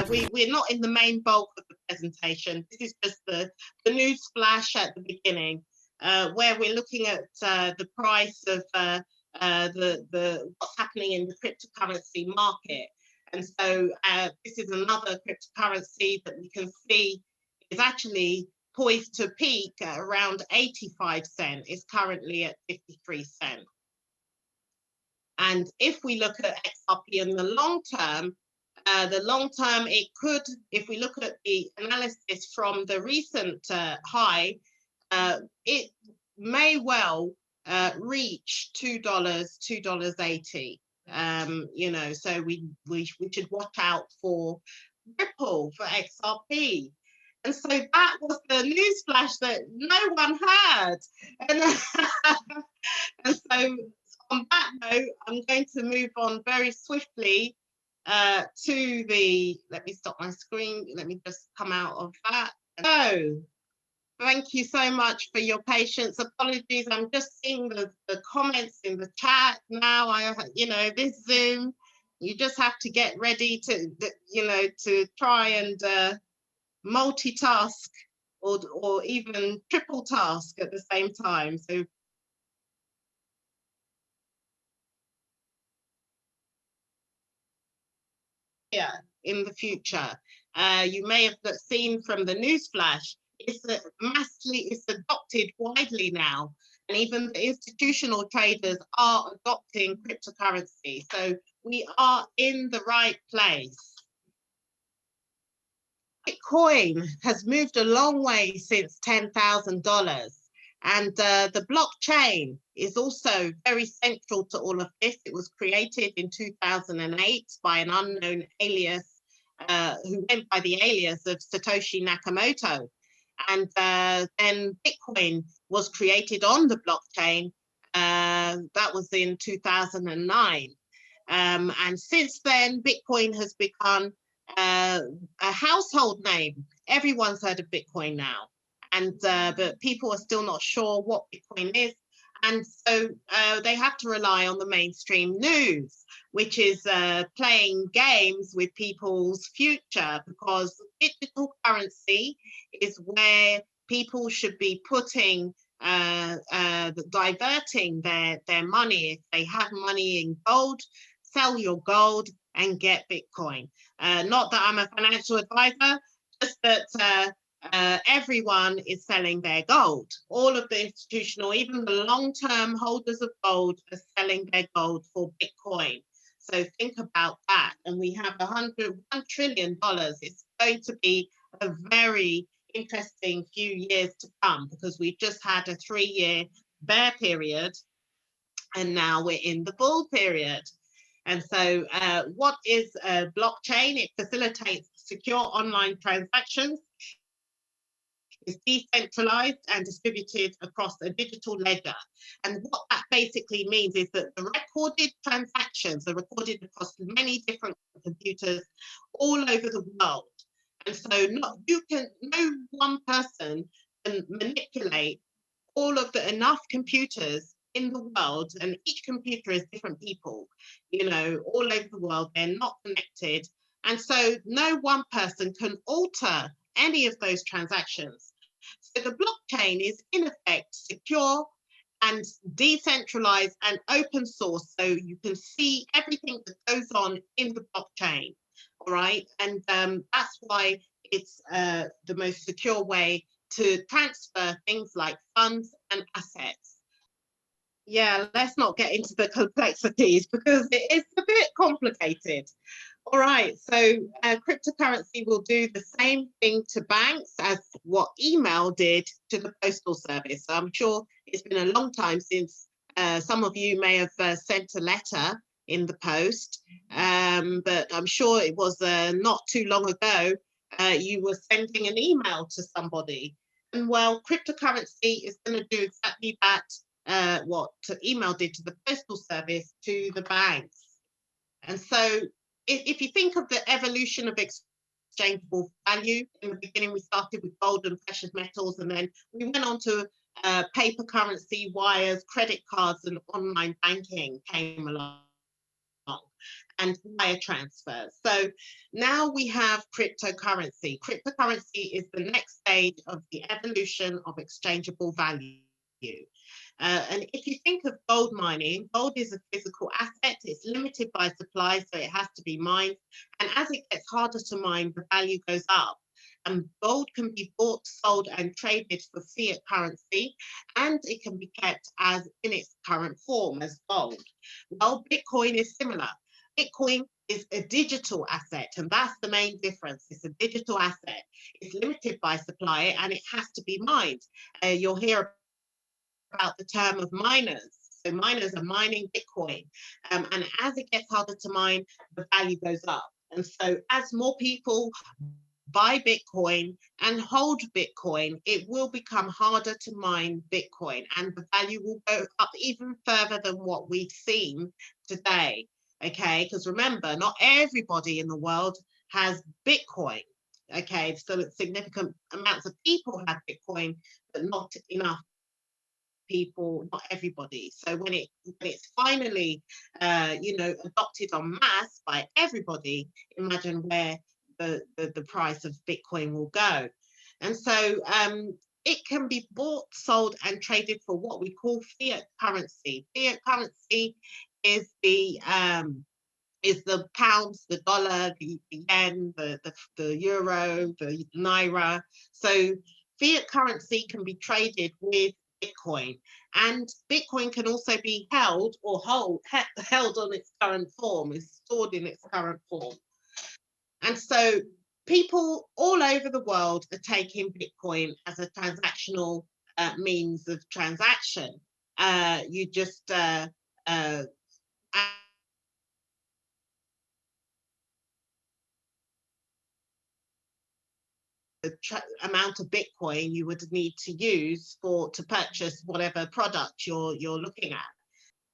we're not in the main bulk of the presentation. This is just the news flash at the beginning, where we're looking at the price of what's happening in the cryptocurrency market. And so this is another cryptocurrency that we can see is actually poised to peak at around 85 cents. It's currently at 53 cents. And if we look at XRP in the long term, it could, if we look at the analysis from the recent high, it may well reach $2, $2.80. You know, so we should watch out for Ripple, for XRP. And so that was the news flash that no one heard. And so on that note, I'm going to move on very swiftly to the, let me stop my screen. Let me just come out of that. So thank you so much for your patience. Apologies, I'm just seeing the comments in the chat now. You know, this Zoom, you just have to get ready to, you know, to try and multitask or even triple task at the same time. So yeah, in the future, you may have seen from the news flash, it's adopted widely now, and even the institutional traders are adopting cryptocurrency. So we are in the right place. Bitcoin has moved a long way since $10,000. And the blockchain is also very central to all of this. It was created in 2008 by an unknown alias who went by the alias of Satoshi Nakamoto. And then Bitcoin was created on the blockchain. That was in 2009. And since then, Bitcoin has become a household name. Everyone's heard of Bitcoin now. And but people are still not sure what Bitcoin is. And so they have to rely on the mainstream news, which is playing games with people's future, because digital currency is where people should be putting, diverting their money. If they have money in gold, sell your gold and get Bitcoin. Not that I'm a financial advisor, just that everyone is selling their gold. All of the institutional, even the long-term holders of gold, are selling their gold for Bitcoin. So think about that. And we have $1 trillion. It's going to be a very interesting few years to come, because we've just had a 3-year bear period, and now we're in the bull period. And so what is a blockchain? It facilitates secure online transactions. It's decentralized and distributed across a digital ledger. And what that basically means is that the recorded transactions are recorded across many different computers all over the world. And so no one person can manipulate all of the enough computers in the world, and each computer is different people, you know, all over the world. They're not connected. And so no one person can alter any of those transactions. So the blockchain is in effect secure and decentralized and open source, so you can see everything that goes on in the blockchain. All right, and that's why it's the most secure way to transfer things like funds and assets. Yeah, let's not get into the complexities because it is a bit complicated. All right, so cryptocurrency will do the same thing to banks as what email did to the postal service. So I'm sure it's been a long time since some of you may have sent a letter in the post, but I'm sure it was not too long ago you were sending an email to somebody. And well, cryptocurrency is going to do exactly that, what email did to the postal service to the banks. And so if you think of the evolution of exchangeable value, in the beginning we started with gold and precious metals, and then we went on to paper currency, wires, credit cards, and online banking came along. and wire transfers. So now we have cryptocurrency. Cryptocurrency is the next stage of the evolution of exchangeable value. And if you think of gold mining, gold is a physical asset. It's limited by supply, so it has to be mined. And as it gets harder to mine, the value goes up. And gold can be bought, sold, and traded for fiat currency, and it can be kept as in its current form as gold. Well, Bitcoin is similar. Bitcoin is a digital asset, and that's the main difference. It's a digital asset. It's limited by supply, and it has to be mined. You'll hear about the term of miners. So miners are mining Bitcoin. And as it gets harder to mine, the value goes up. And so as more people buy Bitcoin and hold Bitcoin, it will become harder to mine Bitcoin, and the value will go up even further than what we've seen today. Okay, because remember, not everybody in the world has Bitcoin. Okay, so significant amounts of people have Bitcoin, but not enough people, not everybody. So when it's finally adopted en masse by everybody, imagine where the price of Bitcoin will go. And so it can be bought, sold, and traded for what we call fiat currency. Fiat currency is the pounds, the dollar, the yen, the euro, the naira. So fiat currency can be traded with Bitcoin, and Bitcoin can also be held held on its current form, is stored in its current form. And so people all over the world are taking Bitcoin as a transactional means of transaction. You just the amount of Bitcoin you would need to use to purchase whatever product you're looking at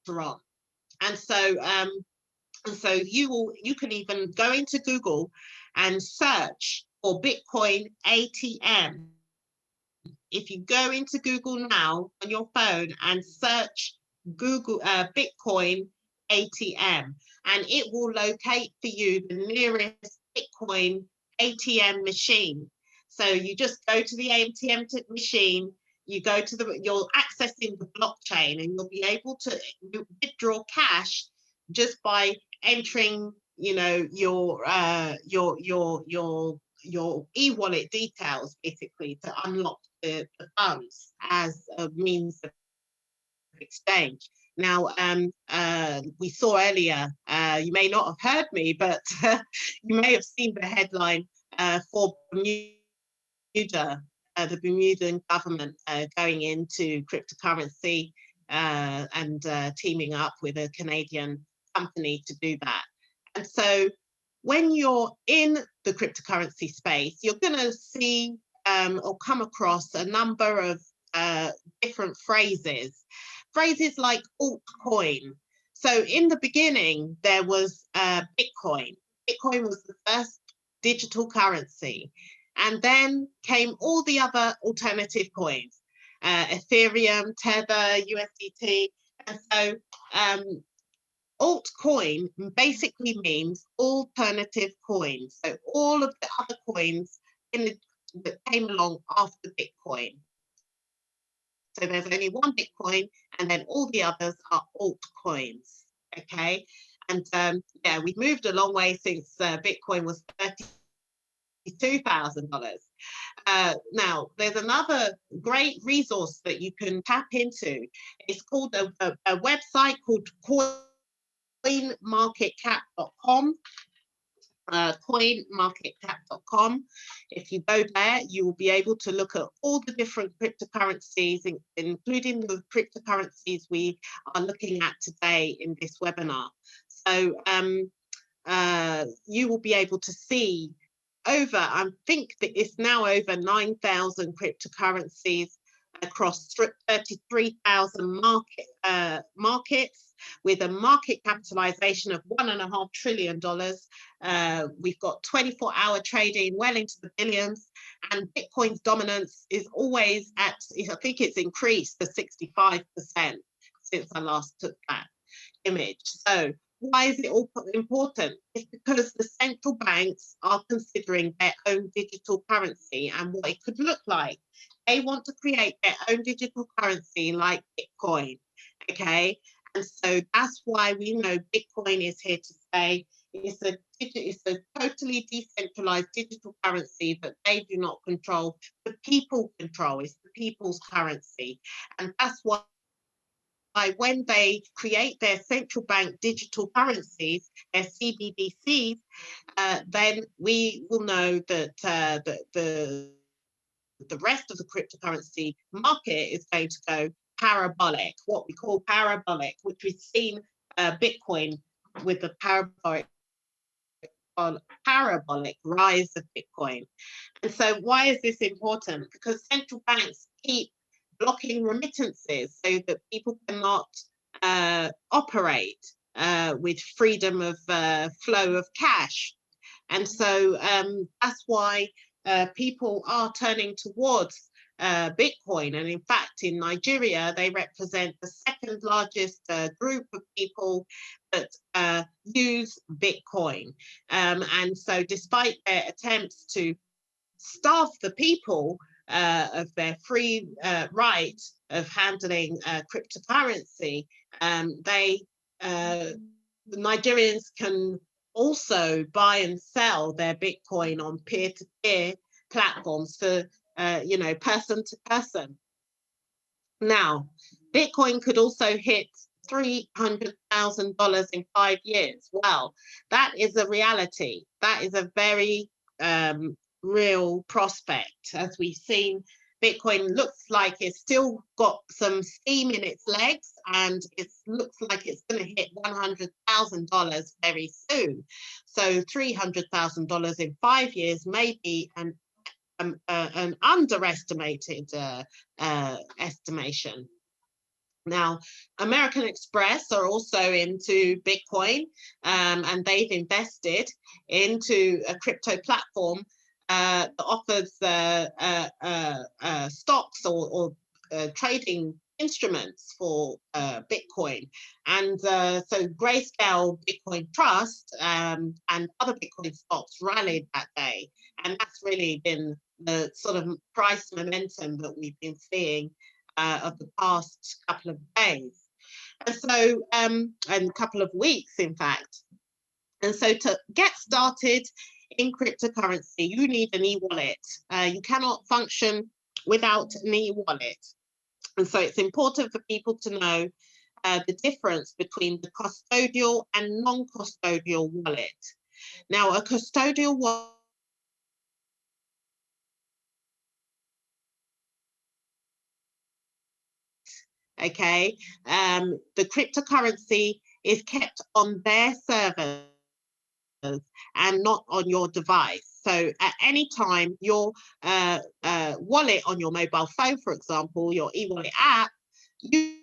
from. And so you can even go into Google and search for Bitcoin ATM. If you go into Google now on your phone and search Google Bitcoin ATM, and it will locate for you the nearest Bitcoin ATM machine. So you just go to the ATM machine, you go to you're accessing the blockchain, and you'll be able to withdraw cash just by entering, your e-wallet details, basically, to unlock the funds as a means of exchange. Now, we saw earlier, you may not have heard me, but you may have seen the headline for Bermuda, the Bermudan government going into cryptocurrency and teaming up with a Canadian company to do that. And so when you're in the cryptocurrency space, you're going to see or come across a number of different phrases like altcoin. So in the beginning, there was Bitcoin. Bitcoin was the first digital currency. And then came all the other alternative coins, Ethereum, Tether, USDT. And so altcoin basically means alternative coins. So all of the other coins that came along after Bitcoin. So there's only one Bitcoin, and then all the others are altcoins. Okay, and yeah, we've moved a long way since Bitcoin was $32,000. Now, there's another great resource that you can tap into. It's called a website called coinmarketcap.com. Coinmarketcap.com. If you go there, you will be able to look at all the different cryptocurrencies, including the cryptocurrencies we are looking at today in this webinar. So you will be able to see I think that it's now over 9,000 cryptocurrencies across 33,000 markets, with a market capitalization of $1.5 trillion. We've got 24-hour trading well into the billions, and Bitcoin's dominance is always I think it's increased to 65% since I last took that image. So why is it all important? It's because the central banks are considering their own digital currency and what it could look like. They want to create their own digital currency like Bitcoin, okay? And so that's why we know Bitcoin is here to stay. It's a totally decentralized digital currency that they do not control. The people control. It's the people's currency. And that's why when they create their central bank digital currencies, their CBDCs, then we will know that the rest of the cryptocurrency market is going to go parabolic, what we call parabolic, which we've seen Bitcoin with the parabolic rise of Bitcoin. And so why is this important? Because central banks keep blocking remittances so that people cannot operate with freedom of flow of cash. And so that's why people are turning towards Bitcoin. And in fact, in Nigeria, they represent the second largest group of people that use Bitcoin. And so despite their attempts to starve the people of their free right of handling cryptocurrency, the Nigerians can also buy and sell their Bitcoin on peer-to-peer platforms for, person to person. Now, Bitcoin could also hit $300,000 in 5 years. Well, that is a reality. That is a very real prospect. As we've seen, Bitcoin looks like it's still got some steam in its legs, and it looks like it's going to hit $100,000 very soon. So $300,000 in 5 years may be an underestimated estimation. Now, American Express are also into Bitcoin, and they've invested into a crypto platform that offers stocks or trading instruments for Bitcoin. And so Grayscale Bitcoin Trust and other Bitcoin stocks rallied that day. And that's really been the sort of price momentum that we've been seeing of the past couple of days. And so, and a couple of weeks, in fact. And so to get started in cryptocurrency, you need an e-wallet. You cannot function without an e-wallet. And so it's important for people to know the difference between the custodial and non-custodial wallet. Now, a custodial wallet okay, the cryptocurrency is kept on their servers and not on your device. So at any time, your wallet on your mobile phone, for example, your e-wallet app, you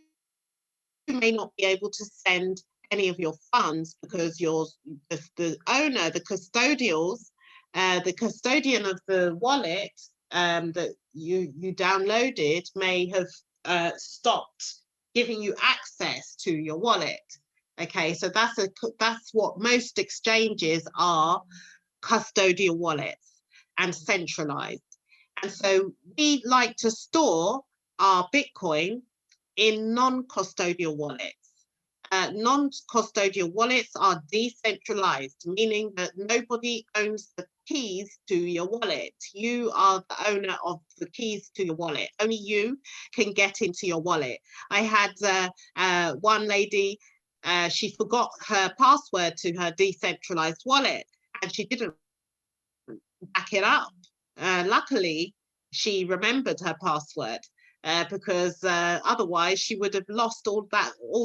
may not be able to send any of your funds because the owner, the custodials, the custodian of the wallet that you downloaded may have stopped giving you access to your wallet. Okay, so that's what most exchanges are, custodial wallets and centralized. And so we like to store our Bitcoin in non-custodial wallets. Non-custodial wallets are decentralized, meaning that nobody owns the keys to your wallet. You are the owner of the keys to your wallet. Only you can get into your wallet. I had one lady, she forgot her password to her decentralized wallet, and she didn't back it up. Luckily, she remembered her password because otherwise she would have lost all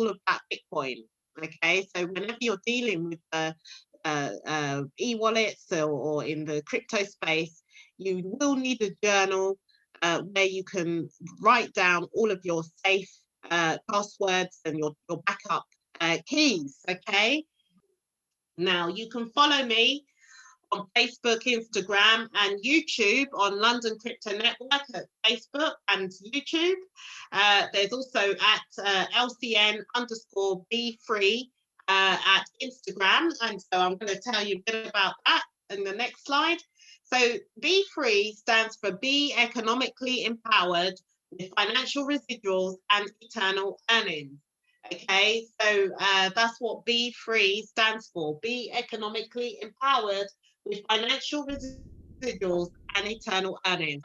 of that Bitcoin. Okay, so whenever you're dealing with e-wallets or in the crypto space, you will need a journal where you can write down all of your safe passwords and your backup keys. Okay, now you can follow me on Facebook, Instagram, and YouTube on London Crypto Network at Facebook and YouTube. There's also at LCN _be free at Instagram. And so I'm going to tell you a bit about that in the next slide. So Be Free stands for Be Economically Empowered with Financial Residuals and Eternal Earnings. Okay, so that's what Be Free stands for. Be economically empowered with financial residuals and eternal earnings.